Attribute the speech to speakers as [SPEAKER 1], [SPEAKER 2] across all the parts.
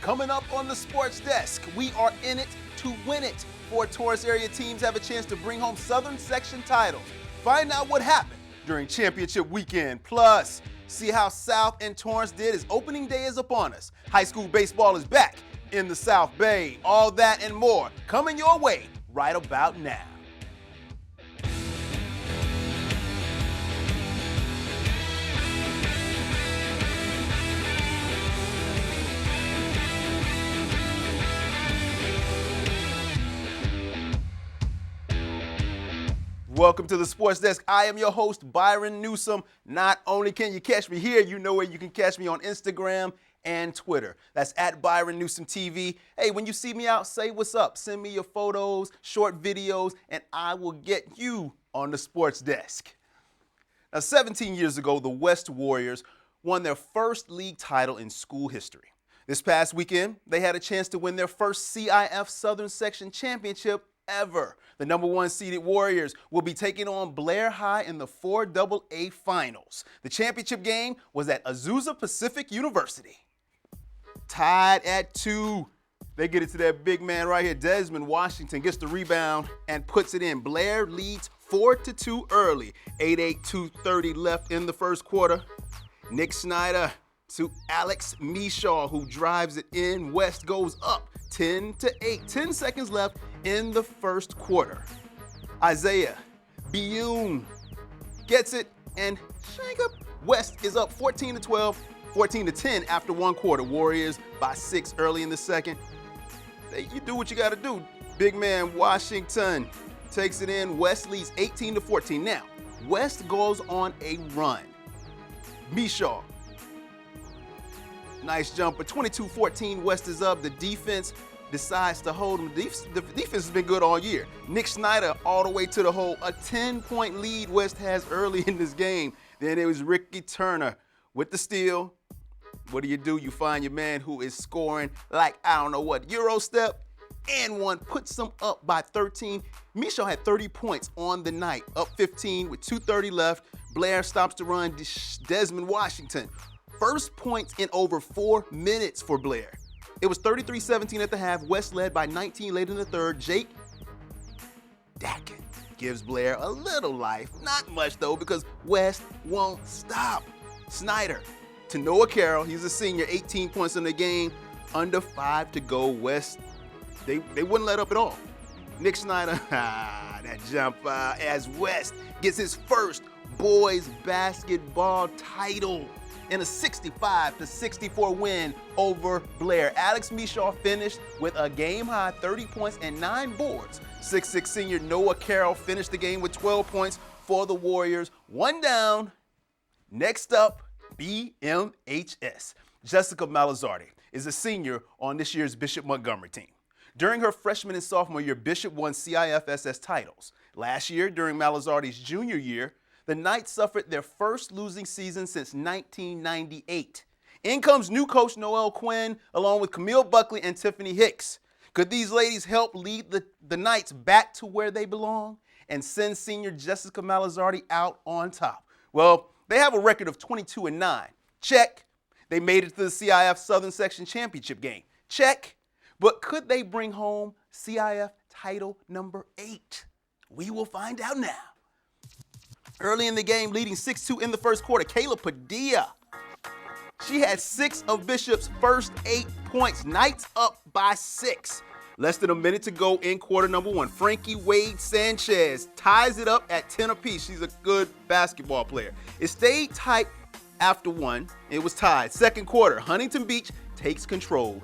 [SPEAKER 1] Coming up on the Sports Desk, we are in it to win it. 4 Torrance area teams have a chance to bring home Southern Section titles. Find out what happened during championship weekend. Plus, see how South and Torrance did as opening day is upon us. High school baseball is back in the South Bay. All that and more coming your way right about now. Welcome to the Sports Desk. I am your host, Byron Newsome. Not only can you catch me here, you know where you can catch me on Instagram and Twitter. That's at Byron Newsome TV. Hey, when you see me out, say what's up. Send me your photos, short videos, and I will get you on the Sports Desk. Now, 17 years ago, the West Warriors won their first league title in school history. This past weekend, they had a chance to win their first CIF Southern Section championship ever. The number 1 seeded Warriors will be taking on Blair High in the 4AA finals. The championship game was at Azusa Pacific University. Tied at 2. They get it to that big man right here. Desmond Washington gets the rebound and puts it in. Blair leads 4-2 early. 8-8, 2:30 left in the first quarter. Nick Snyder to Alex Mishaw, who drives it in. West goes up 10-8. 10 seconds left in the first quarter. Isaiah Biyun gets it and shank up. West is up 14-12, 14-10 after one quarter. Warriors by 6 early in the second. You do what you got to do. Big man Washington takes it in. West leads 18-14. Now, West goes on a run. Mishaw, nice jumper. 22-14, West is up. The defense decides to hold them. The defense has been good all year. Nick Snyder all the way to the hole. A 10-point lead West has early in this game. Then it was Ricky Turner with the steal. What do? You find your man who is scoring like, I don't know what, Euro step, and one puts them up by 13. Mishaw had 30 points on the night, up 15 with 2:30 left. Blair stops the run. Desmond Washington, first points in over 4 minutes for Blair. It was 33-17 at the half. West led by 19 late in the third. Jake Dakin gives Blair a little life. Not much, though, because West won't stop. Snyder to Noah Carroll. He's a senior, 18 points in the game. Under 5 to go. West, they wouldn't let up at all. Nick Snyder, that jump as West gets his first boys basketball title in a 65-64 win over Blair. Alex Mishaw finished with a game-high 30 points and 9 boards. 6'6" senior Noah Carroll finished the game with 12 points for the Warriors. 1 down. Next up, BMHS. Jessica Malazardi is a senior on this year's Bishop Montgomery team. During her freshman and sophomore year, Bishop won CIFSS titles. Last year, during Malazardi's junior year, the Knights suffered their first losing season since 1998. In comes new coach Noelle Quinn, along with Camille Buckley and Tiffany Hicks. Could these ladies help lead the Knights back to where they belong and send senior Jessica Malazardi out on top? Well, they have a record of 22-9. Check. They made it to the CIF Southern Section Championship game. Check. But could they bring home CIF title number 8? We will find out now. Early in the game, leading 6-2 in the first quarter, Kayla Padilla. She had 6 of Bishop's first 8 points. Knights up by 6. Less than a minute to go in quarter number 1. Frankie Wade Sanchez ties it up at 10 apiece. She's a good basketball player. It stayed tight after 1. It was tied. Second quarter, Huntington Beach takes control.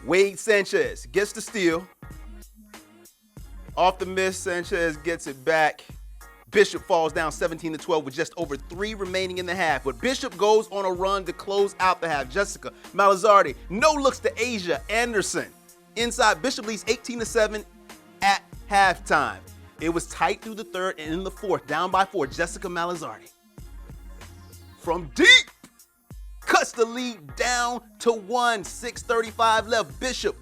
[SPEAKER 1] Wade Sanchez gets the steal. Off the miss, Sanchez gets it back. Bishop falls down 17-12 with just over 3 remaining in the half. But Bishop goes on a run to close out the half. Jessica Malazardi no looks to Asia Anderson. Inside, Bishop leads 18-7 at halftime. It was tight through the third and in the fourth, down by 4. Jessica Malazardi from deep cuts the lead down to 1. 6:35 left. Bishop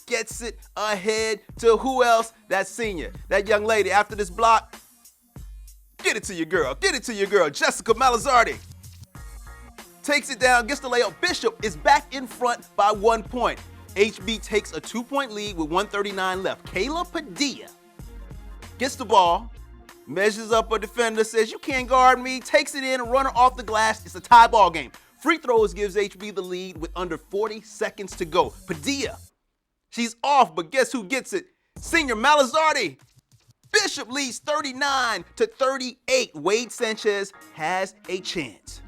[SPEAKER 1] gets it ahead to who else? That senior, that young lady. After this block, get it to your girl. Get it to your girl. Jessica Malazardi takes it down, gets the layup. Bishop is back in front by 1 point. HB takes a 2-point lead with 1:39 left. Kayla Padilla gets the ball, measures up a defender, says, "You can't guard me," takes it in, a runner off the glass. It's a tie ball game. Free throws gives HB the lead with under 40 seconds to go. Padilla, she's off, but guess who gets it? Senior Malazardi. Bishop leads 39-38. Wade Sanchez has a chance.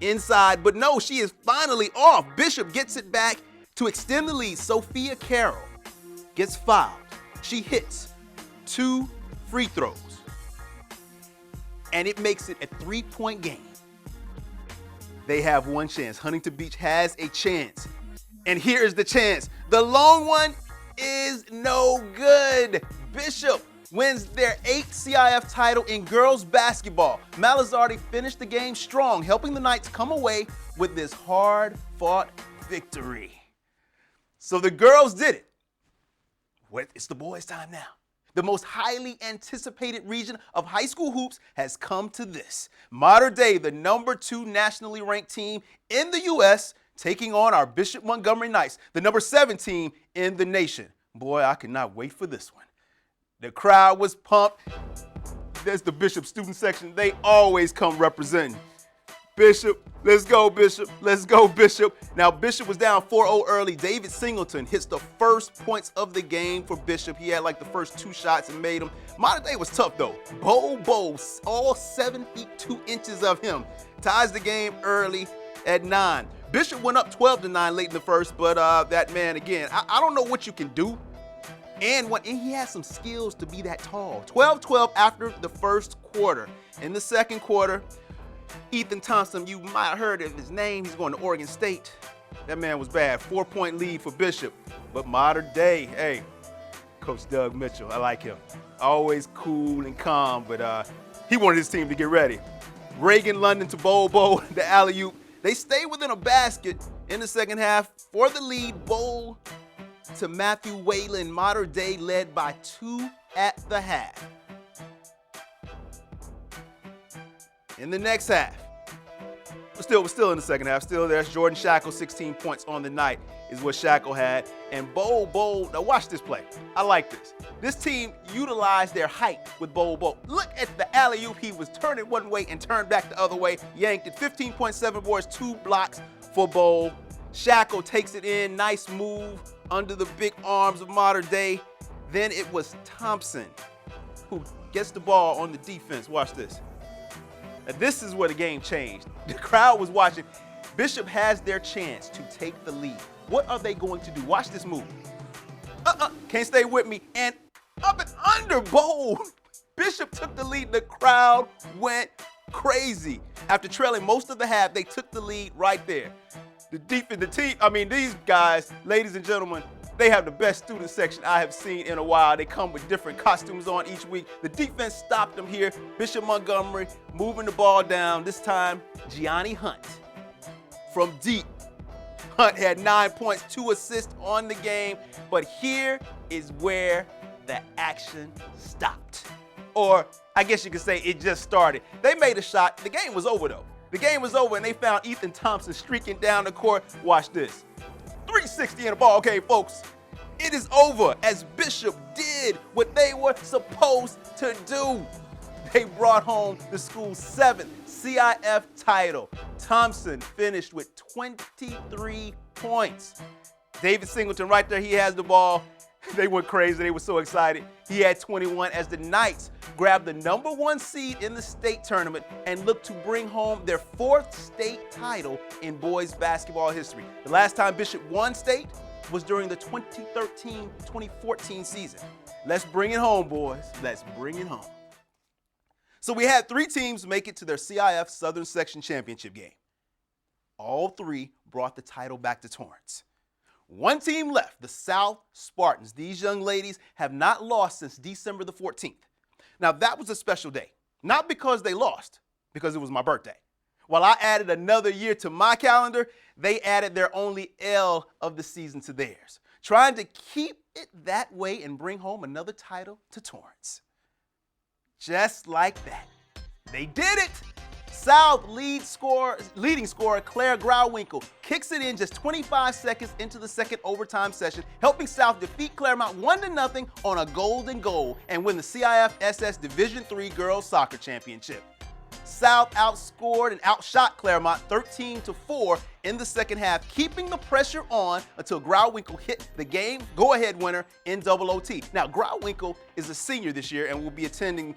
[SPEAKER 1] Inside, but no, she is finally off. Bishop gets it back to extend the lead. Sophia Carroll gets fouled. She hits 2 free throws, and it makes it a 3-point game. They have one chance. Huntington Beach has a chance. And here's the chance. The long one is no good. Bishop wins their 8th CIF title in girls basketball. Malazardi finished the game strong, helping the Knights come away with this hard-fought victory. So the girls did it. It's the boys' time now. The most highly anticipated region of high school hoops has come to this. Modern Day, the number 2 nationally ranked team in the U.S., taking on our Bishop Montgomery Knights, the number 7 team in the nation. Boy, I cannot wait for this one. The crowd was pumped. There's the Bishop student section. They always come representing. Bishop, let's go, Bishop. Let's go, Bishop. Now, Bishop was down 4-0 early. David Singleton hits the first points of the game for Bishop. He had like the first 2 shots and made them. Modern Day was tough, though. Bo, all 7 feet 2 inches of him, ties the game early at 9. Bishop went up 12-9 late in the first, but that man, again, I don't know what you can do. And he has some skills to be that tall. 12-12 after the first quarter. In the second quarter, Ethan Thompson, you might have heard of his name. He's going to Oregon State. That man was bad. 4-point lead for Bishop. But Modern Day, hey, Coach Doug Mitchell, I like him. Always cool and calm, but he wanted his team to get ready. Reagan London to Bo, the alley-oop. They stay within a basket in the second half for the lead. Bo to Matthew Whalen. Modern Day led by 2 at the half. In the next half, we're still in the second half. Still there's Jordan Shackle, 16 points on the night is what Shackle had. And Bo, now watch this play. I like this. This team utilized their height with Bo. Look at the alley-oop. He was turning one way and turned back the other way. Yanked it. 15.7 boards, 2 blocks for Bo. Shackle takes it in. Nice move under the big arms of Modern Day. Then it was Thompson who gets the ball on the defense. Watch this. Now, this is where the game changed. The crowd was watching. Bishop has their chance to take the lead. What are they going to do? Watch this move. Can't stay with me. And up and under Bowl. Bishop took the lead. The crowd went crazy. After trailing most of the half, they took the lead right there. These guys, ladies and gentlemen, they have the best student section I have seen in a while. They come with different costumes on each week. The defense stopped them here. Bishop Montgomery moving the ball down. This time, Gianni Hunt from deep. Hunt had 9 points, 2 assists on the game. But here is where the action stopped. Or I guess you could say it just started. They made a shot. The game was over, though. The game was over, and they found Ethan Thompson streaking down the court. Watch this. 360 in the ball. Okay, folks, it is over as Bishop did what they were supposed to do. They brought home the school's 7th CIF title. Thompson finished with 23 points. David Singleton right there, he has the ball. They went crazy. They were so excited. He had 21 as the Knights grabbed the number 1 seed in the state tournament and looked to bring home their 4th state title in boys basketball history. The last time Bishop won state was during the 2013-2014 season. Let's bring it home, boys. Let's bring it home. So we had 3 teams make it to their CIF Southern Section Championship game. All 3 brought the title back to Torrance. 1 team left, the South Spartans. These young ladies have not lost since December the 14th. Now, that was a special day, not because they lost, because it was my birthday. While I added another year to my calendar, they added their only L of the season to theirs, trying to keep it that way and bring home another title to Torrance. Just like that, they did it. South leading scorer Claire Grauwinkle kicks it in just 25 seconds into the second overtime session, helping South defeat Claremont 1-0 on a golden goal and win the CIF SS Division III Girls Soccer Championship. South outscored and outshot Claremont 13-4 in the second half, keeping the pressure on until Grauwinkle hit the game go-ahead winner in double OT. Now, Grauwinkle is a senior this year and will be attending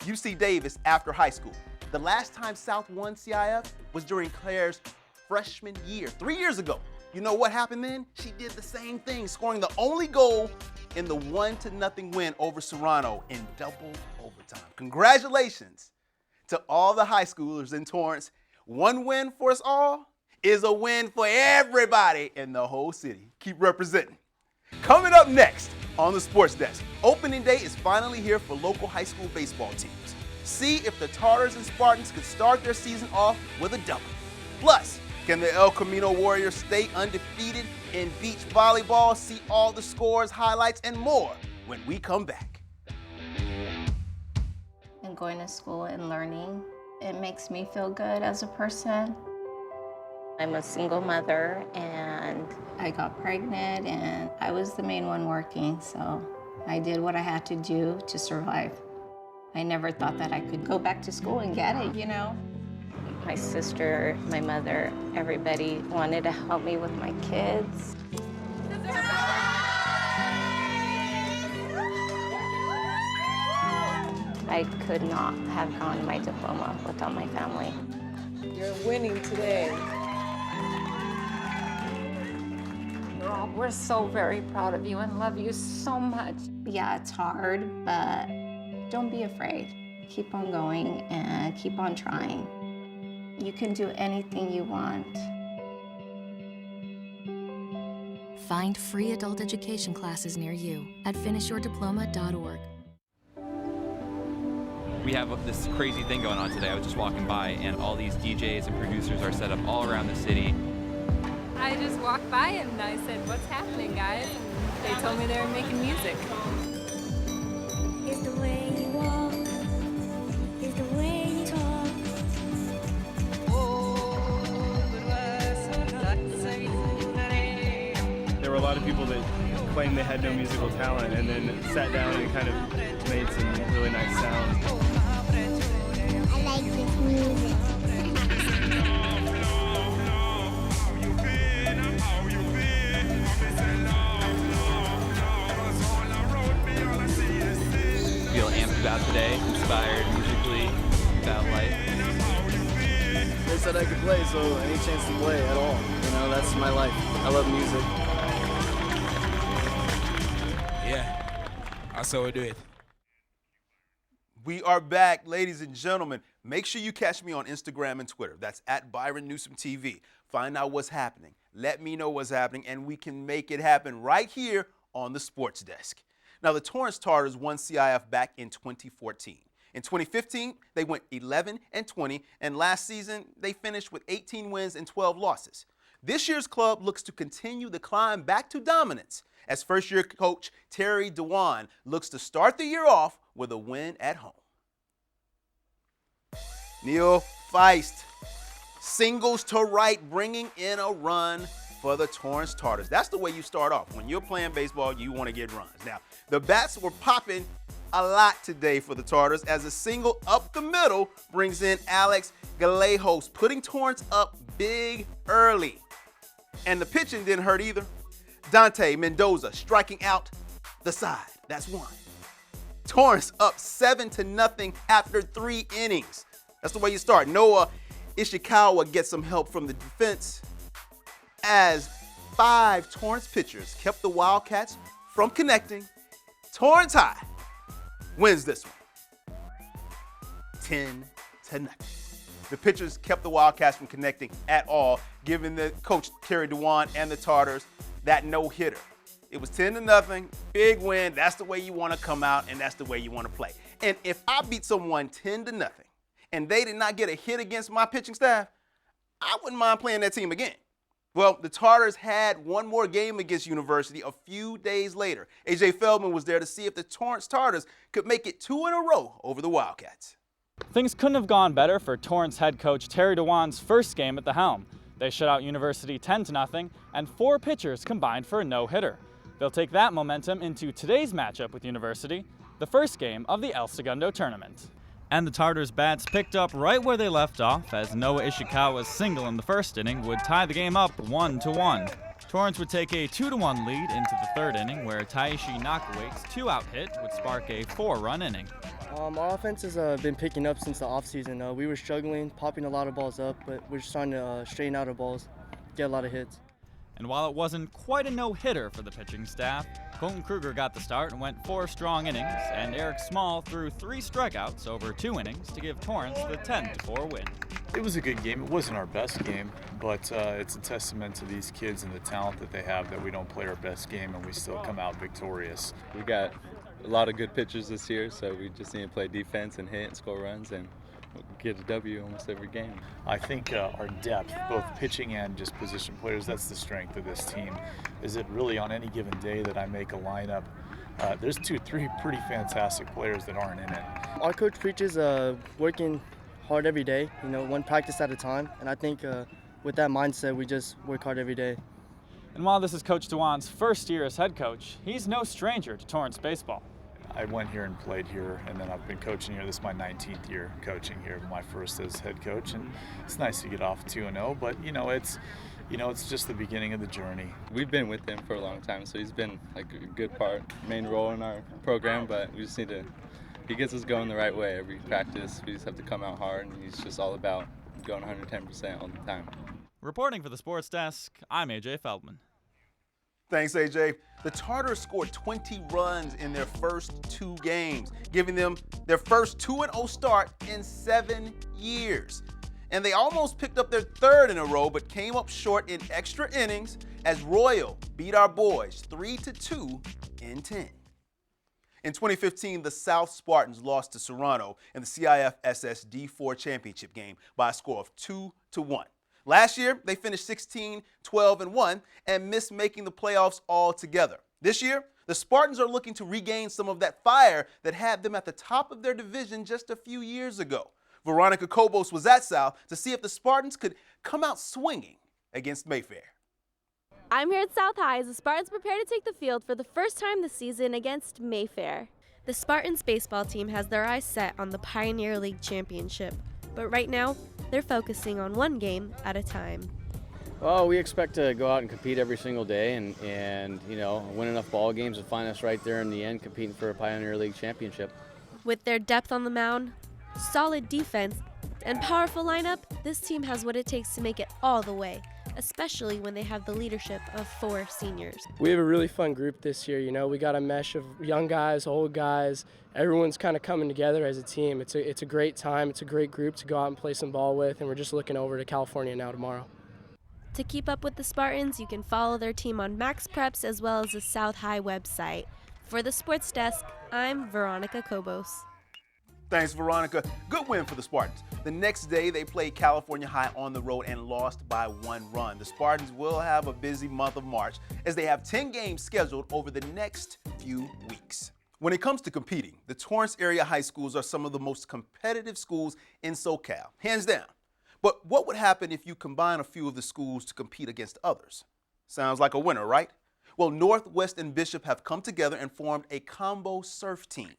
[SPEAKER 1] UC Davis after high school. The last time South won CIF was during Claire's freshman year, 3 years ago. You know what happened then? She did the same thing, scoring the only goal in the 1-0 win over Serrano in double overtime. Congratulations to all the high schoolers in Torrance. One win for us all is a win for everybody in the whole city. Keep representing. Coming up next on the Sports Desk, opening day is finally here for local high school baseball teams. See if the Tartars and Spartans could start their season off with a double. Plus, can the El Camino Warriors stay undefeated in beach volleyball? See all the scores, highlights, and more when we come back.
[SPEAKER 2] And going to school and learning, it makes me feel good as a person. I'm a single mother and I got pregnant and I was the main one working, so I did what I had to do to survive. I never thought that I could go back to school and get it, you know? My sister, my mother, everybody wanted to help me with my kids. I could not have gotten my diploma without my family.
[SPEAKER 3] You're winning today.
[SPEAKER 2] We're so very proud of you and love you so much. Yeah, it's hard, but don't be afraid. Keep on going and keep on trying. You can do anything you want.
[SPEAKER 4] Find free adult education classes near you at finishyourdiploma.org.
[SPEAKER 5] We have this crazy thing going on today. I was just walking by and all these DJs and producers are set up all around the city.
[SPEAKER 6] I just walked by and I said, "What's happening, guys?" And they told me they were making music.
[SPEAKER 7] It's the way you walk, it's the way you talk.
[SPEAKER 8] There were a lot of people that claimed they had no musical talent and then sat down and kind of made some really nice sounds.
[SPEAKER 7] I like this music.
[SPEAKER 5] Feel amped about today, inspired musically, about life.
[SPEAKER 9] They said I could play, so any chance to play at all. You know, that's my life. I love music.
[SPEAKER 10] Yeah, I saw do it.
[SPEAKER 1] We are back, ladies and gentlemen. Make sure you catch me on Instagram and Twitter. That's at Byron Newsome TV. Find out what's happening. Let me know what's happening, and we can make it happen right here on the Sports Desk. Now, the Torrance Tartars won CIF back in 2014. In 2015, they went 11-20, and last season, they finished with 18 wins and 12 losses. This year's club looks to continue the climb back to dominance as first-year coach Terry Dewan looks to start the year off with a win at home. Neil Feist, singles to right, bringing in a run for the Torrance Tartars. That's the way you start off. When you're playing baseball, you want to get runs. Now, the bats were popping a lot today for the Tartars as a single up the middle brings in Alex Galejos, putting Torrance up big early. And the pitching didn't hurt either. Dante Mendoza striking out the side. That's one. Torrance up 7-0 after 3 innings. That's the way you start. Noah Ishikawa gets some help from the defense as 5 Torrance pitchers kept the Wildcats from connecting. Torrance High wins this one 10-0. The pitchers kept the Wildcats from connecting at all, giving the coach Terry Dewan and the Tartars that no-hitter. It was 10-0, big win. That's the way you want to come out, and that's the way you want to play. And if I beat someone 10-0 and they did not get a hit against my pitching staff, I wouldn't mind playing that team again. Well, the Tartars had one more game against University a few days later. A.J. Feldman was there to see if the Torrance Tartars could make it 2 in a row over the Wildcats.
[SPEAKER 11] Things couldn't have gone better for Torrance head coach Terry DeWan's first game at the helm. They shut out University 10-0, and 4 pitchers combined for a no-hitter. They'll take that momentum into today's matchup with University, the first game of the El Segundo tournament. And the Tartars' bats picked up right where they left off, as Noah Ishikawa's single in the first inning would tie the game up 1-1. Torrance would take a 2-1 lead into the third inning, where Taishi Nakawake's 2-out hit would spark a 4-run inning.
[SPEAKER 12] Our offense has been picking up since the offseason. We were struggling, popping a lot of balls up, but we're just trying to straighten out our balls, get a lot of hits.
[SPEAKER 11] And while it wasn't quite a no-hitter for the pitching staff, Colton Kruger got the start and went 4 strong innings, and Eric Small threw 3 strikeouts over 2 innings to give Torrance the 10-4 win.
[SPEAKER 13] It was a good game. It wasn't our best game, but it's a testament to these kids and the talent that they have that we don't play our best game and we still come out victorious.
[SPEAKER 14] We got a lot of good pitchers this year, so we just need to play defense and hit and score runs and get a W almost every game.
[SPEAKER 13] I think our depth, both pitching and just position players, that's the strength of this team. Is it really on any given day that I make a lineup, there's 2-3 pretty fantastic players that aren't in it.
[SPEAKER 12] Our coach preaches working hard every day, one practice at a time, and I think with that mindset, we just work hard every day.
[SPEAKER 11] And while this is Coach DeWan's first year as head coach, he's no stranger to Torrance baseball.
[SPEAKER 13] I went here and played here, and then I've been coaching here. This is my 19th year coaching here, my first as head coach, and it's nice to get off 2-0. But it's just the beginning of the journey.
[SPEAKER 14] We've been with him for a long time, so he's been like a good main role in our program. But we just need to. He gets us going the right way every practice. We just have to come out hard, and he's just all about going 110% all the time.
[SPEAKER 11] Reporting for the Sports Desk, I'm AJ Feldman.
[SPEAKER 1] Thanks, AJ. The Tartars scored 20 runs in their first 2 games, giving them their first 2-0 start in 7 years. And they almost picked up their 3rd in a row, but came up short in extra innings as Royal beat our boys 3-2 in 10. In 2015, the South Spartans lost to Serrano in the CIF SS D4 championship game by a score of 2-1. Last year, they finished 16-12-1 and missed making the playoffs altogether. This year, the Spartans are looking to regain some of that fire that had them at the top of their division just a few years ago. Veronica Kobos was at South to see if the Spartans could come out swinging against Mayfair.
[SPEAKER 15] I'm here at South High as the Spartans prepare to take the field for the first time this season against Mayfair. The Spartans baseball team has their eyes set on the Pioneer League Championship, but right now, they're focusing on one game at a time.
[SPEAKER 16] Well, we expect to go out and compete every single day and win enough ball games and find us right there in the end competing for a Pioneer League championship.
[SPEAKER 15] With their depth on the mound, solid defense, and powerful lineup, this team has what it takes to make it all the way, especially when they have the leadership of 4 seniors.
[SPEAKER 17] We have a really fun group this year. We got a mesh of young guys, old guys. Everyone's kind of coming together as a team. It's a great time. It's a great group to go out and play some ball with, and we're just looking over to California now tomorrow.
[SPEAKER 15] To keep up with the Spartans, you can follow their team on Max Preps as well as the South High website. For the Sports Desk, I'm Veronica Kobos.
[SPEAKER 1] Thanks, Veronica. Good win for the Spartans. The next day, they played California High on the road and lost by 1 run. The Spartans will have a busy month of March as they have 10 games scheduled over the next few weeks. When it comes to competing, the Torrance area high schools are some of the most competitive schools in SoCal, hands down. But what would happen if you combine a few of the schools to compete against others? Sounds like a winner, right? Well, Northwest and Bishop have come together and formed a combo surf team.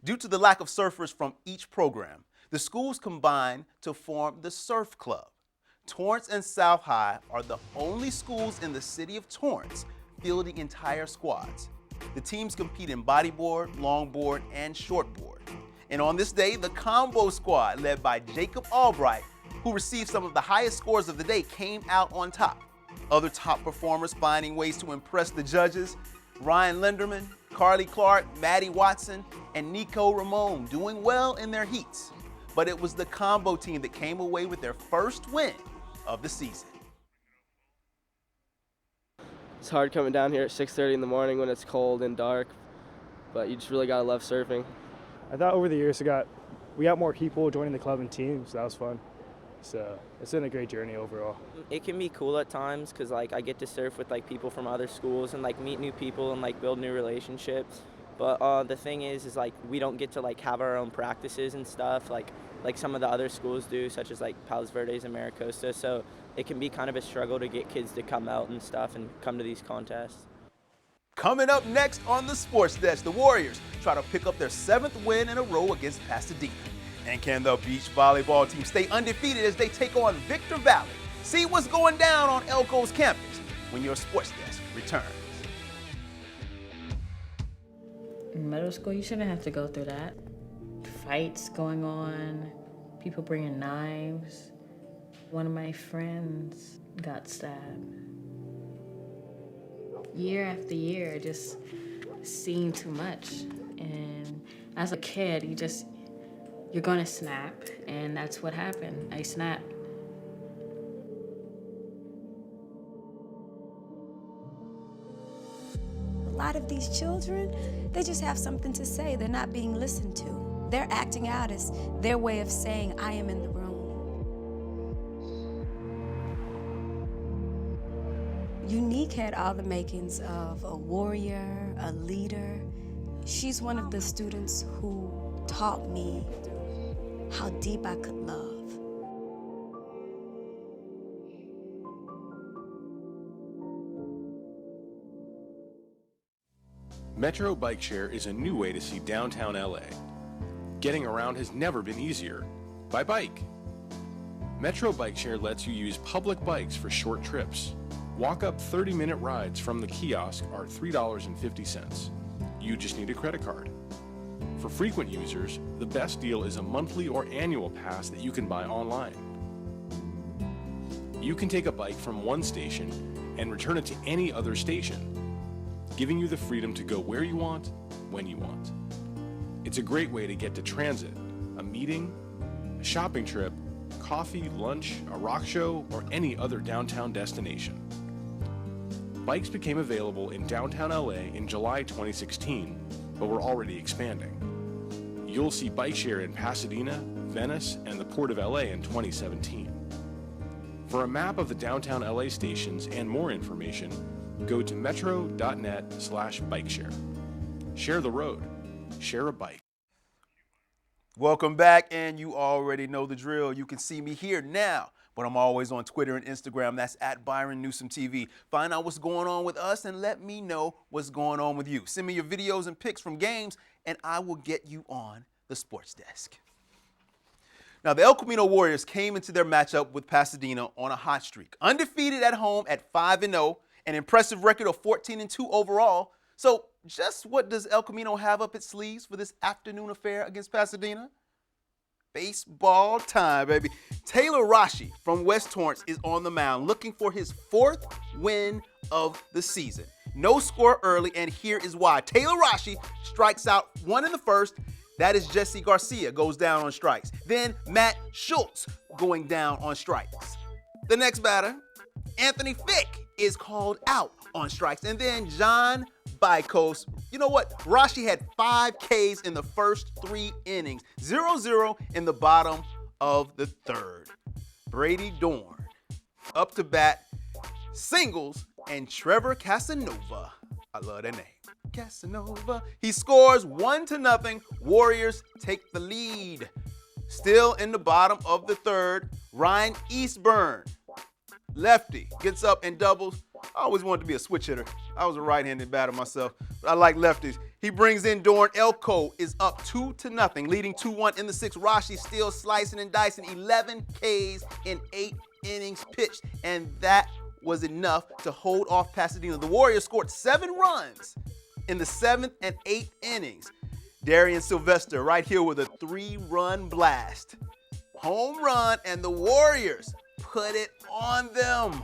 [SPEAKER 1] Due to the lack of surfers from each program, the schools combined to form the Surf Club. Torrance and South High are the only schools in the city of Torrance fielding entire squads. The teams compete in bodyboard, longboard, and shortboard. And on this day, the combo squad, led by Jacob Albright, who received some of the highest scores of the day, came out on top. Other top performers finding ways to impress the judges: Ryan Linderman, Carly Clark, Maddie Watson, and Nico Ramon doing well in their heats. But it was the combo team that came away with their first win of the season.
[SPEAKER 17] It's hard coming down here at 6:30 in the morning when it's cold and dark, but you just really gotta love surfing.
[SPEAKER 8] I thought over the years we got more people joining the club and team, so that was fun. So it's been a great journey overall.
[SPEAKER 18] It can be cool at times because I get to surf with people from other schools and meet new people and build new relationships. But the thing is like we don't get to like have our own practices and stuff like some of the other schools do, such as like Palos Verdes and Maricosta. So it can be kind of a struggle to get kids to come out and stuff and come to these contests.
[SPEAKER 1] Coming up next on the Sports Desk, the Warriors try to pick up their 7th win in a row against Pasadena. And can the beach volleyball team stay undefeated as they take on Victor Valley? See what's going down on Elko's campus when your Sports Desk returns.
[SPEAKER 19] In middle school, you shouldn't have to go through that. Fights going on, people bringing knives. One of my friends got stabbed. Year after year, just seeing too much. And as a kid, you're gonna snap, and that's what happened. I snapped.
[SPEAKER 20] A lot of these children, they just have something to say. They're not being listened to. They're acting out as their way of saying, I am in the room. Unique had all the makings of a warrior, a leader. She's one of the students who taught me how deep I could love.
[SPEAKER 21] Metro Bike Share is a new way to see downtown LA. Getting around has never been easier. By bike. Metro Bike Share lets you use public bikes for short trips. Walk-up 30-minute rides from the kiosk are $3.50. You just need a credit card. For frequent users, the best deal is a monthly or annual pass that you can buy online. You can take a bike from one station and return it to any other station, giving you the freedom to go where you want, when you want. It's a great way to get to transit, a meeting, a shopping trip, coffee, lunch, a rock show, or any other downtown destination. Bikes became available in downtown LA in July 2016, but we're already expanding. You'll see Bike Share in Pasadena, Venice, and the Port of LA in 2017. For a map of the downtown LA stations and more information, go to metro.net/bikeshare. Share the road. Share a bike.
[SPEAKER 1] Welcome back, and you already know the drill. You can see me here now, but I'm always on Twitter and Instagram. That's at Byron Newsome TV. Find out what's going on with us and let me know what's going on with you. Send me your videos and pics from games, and I will get you on the Sports Desk. Now, the El Camino Warriors came into their matchup with Pasadena on a hot streak. Undefeated at home at 5-0, an impressive record of 14-2 overall. So just what does El Camino have up its sleeves for this afternoon affair against Pasadena? Baseball time, baby. Taylor Rashi from West Torrance is on the mound looking for his 4th win of the season. No score early, and here is why. Taylor Rashi strikes out 1 in the first. That is Jesse Garcia goes down on strikes. Then Matt Schultz going down on strikes. The next batter, Anthony Fick, is called out on strikes. And then John Bicos. You know what? Rashi had 5 Ks in the first 3 innings. 0-0 in the bottom of the 3rd. Brady Dorn up to bat, singles, and Trevor Casanova. I love that name. Casanova. He scores 1-0. Warriors take the lead. Still in the bottom of the 3rd, Ryan Eastburn, lefty, gets up and doubles. I always wanted to be a switch hitter. I was a right-handed batter myself, but I like lefties. He brings in Dorn. Elko is up 2-0, leading 2-1 in the 6th. Rashi still slicing and dicing, 11 Ks in 8 innings pitched, and that was enough to hold off Pasadena. The Warriors scored 7 runs in the 7th and 8th innings. Darian Sylvester right here with a 3-run blast. Home run, and the Warriors put it on them.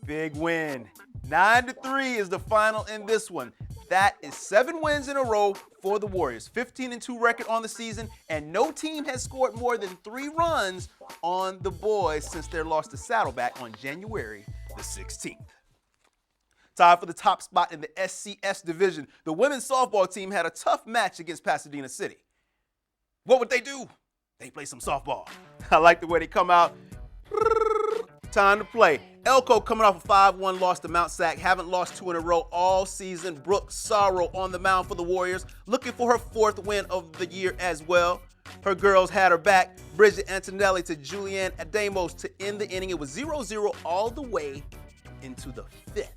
[SPEAKER 1] Big win. 9-3 is the final in this one. That is 7 wins in a row for the Warriors. 15-2 record on the season, and no team has scored more than 3 runs on the boys since their loss to Saddleback on January the 16th. Tied for the top spot in the SCS division, the women's softball team had a tough match against Pasadena City. What would they do? They play some softball. I like the way they come out Time to play. Elko coming off a 5-1 loss to Mount Sac. Haven't lost 2 in a row all season. Brooke Sorrow on the mound for the Warriors. Looking for her 4th win of the year as well. Her girls had her back. Bridget Antonelli to Julianne Adamos to end the inning. It was 0-0 all the way into the 5th.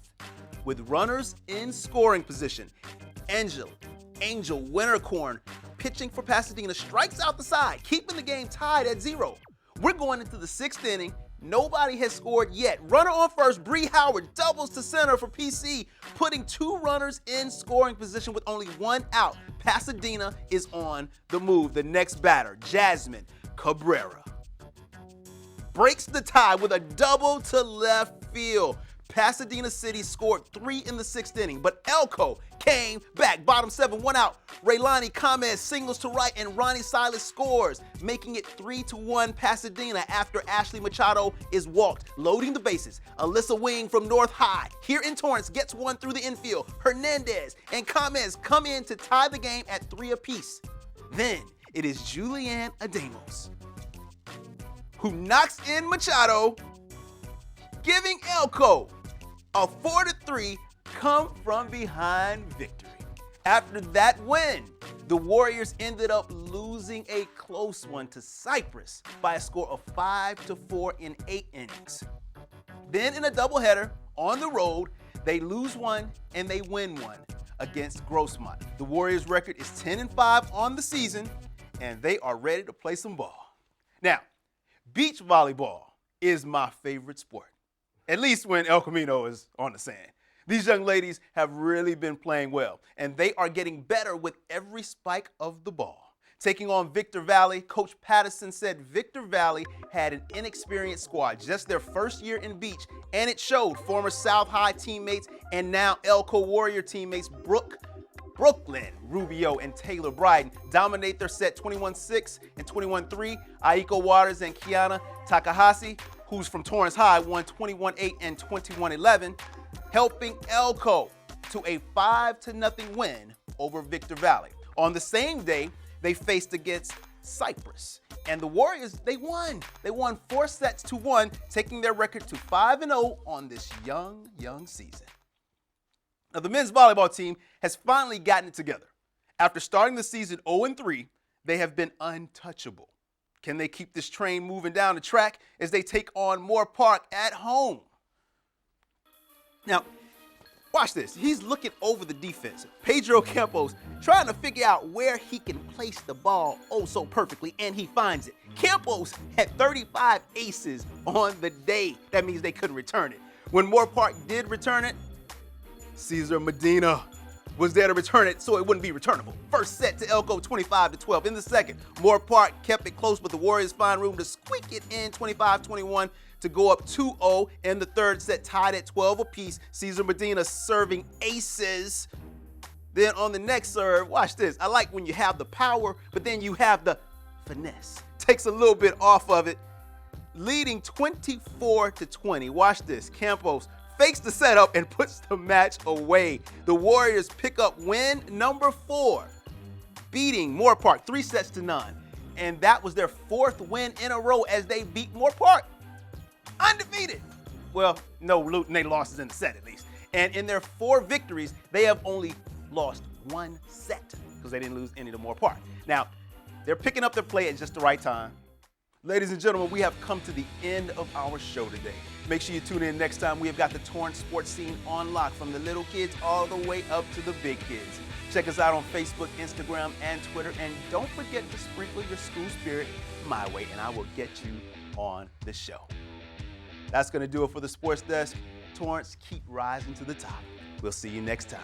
[SPEAKER 1] With runners in scoring position. Angel Wintercorn pitching for Pasadena strikes out the side, keeping the game tied at 0. We're going into the 6th inning. Nobody has scored yet. Runner on first, Bree Howard doubles to center for PC, putting 2 runners in scoring position with only 1 out. Pasadena is on the move. The next batter, Jasmine Cabrera, breaks the tie with a double to left field. Pasadena City scored 3 in the 6th inning, but Elko came back. Bottom 7, 1 out. Raylani Kamez singles to right, and Ronnie Silas scores, making it 3-1 Pasadena after Ashley Machado is walked. Loading the bases, Alyssa Wing from North High, here in Torrance, gets one through the infield. Hernandez and Kamez come in to tie the game at 3 apiece. Then it is Julianne Adamos who knocks in Machado, giving Elko a 4-3 come from behind victory. After that win, the Warriors ended up losing a close one to Cypress by a score of 5-4 in 8 innings. Then in a doubleheader on the road, they lose 1 and they win 1 against Grossmont. The Warriors' record is 10-5 on the season, and they are ready to play some ball. Now, beach volleyball is my favorite sport. At least when El Camino is on the sand. These young ladies have really been playing well, and they are getting better with every spike of the ball. Taking on Victor Valley, Coach Patterson said Victor Valley had an inexperienced squad, just their first year in beach, and it showed. Former South High teammates and now Elko Warrior teammates Brooklyn Rubio and Taylor Bryden dominate their set 21-6 and 21-3. Aiko Waters and Kiana Takahashi, who's from Torrance High, won 21-8 and 21-11, helping Elko to a 5-0 win over Victor Valley. On the same day, they faced against Cypress, and the Warriors, they won. They won 4-1, taking their record to 5-0 on this young season. Now, the men's volleyball team has finally gotten it together. After starting the season 0-3, they have been untouchable. Can they keep this train moving down the track as they take on Moore Park at home? Now, watch this. He's looking over the defense. Pedro Campos trying to figure out where he can place the ball oh so perfectly, and he finds it. Campos had 35 aces on the day. That means they couldn't return it. When Moore Park did return it, Cesar Medina was there to return it so it wouldn't be returnable. First set to Elko 25-12. In the second, Moore Park kept it close, but the Warriors find room to squeak it in 25-21 to go up 2-0. In the third set, tied at 12 apiece. Cesar Medina serving aces. Then on the next serve, watch this. I like when you have the power, but then you have the finesse. Takes a little bit off of it, leading 24-20. Watch this. Campos fakes the setup and puts the match away. The Warriors pick up win number 4, beating Moore Park 3-0. And that was their 4th win in a row as they beat Moore Park. Undefeated. Well, no losses in the set at least. And in their 4 victories, they have only lost 1 set because they didn't lose any to Moore Park. Now, they're picking up their play at just the right time. Ladies and gentlemen, we have come to the end of our show today. Make sure you tune in next time. We have got the Torrance sports scene on lock, from the little kids all the way up to the big kids. Check us out on Facebook, Instagram, and Twitter. And don't forget to sprinkle your school spirit my way, and I will get you on the show. That's going to do it for the Sports Desk. Torrance, keep rising to the top. We'll see you next time.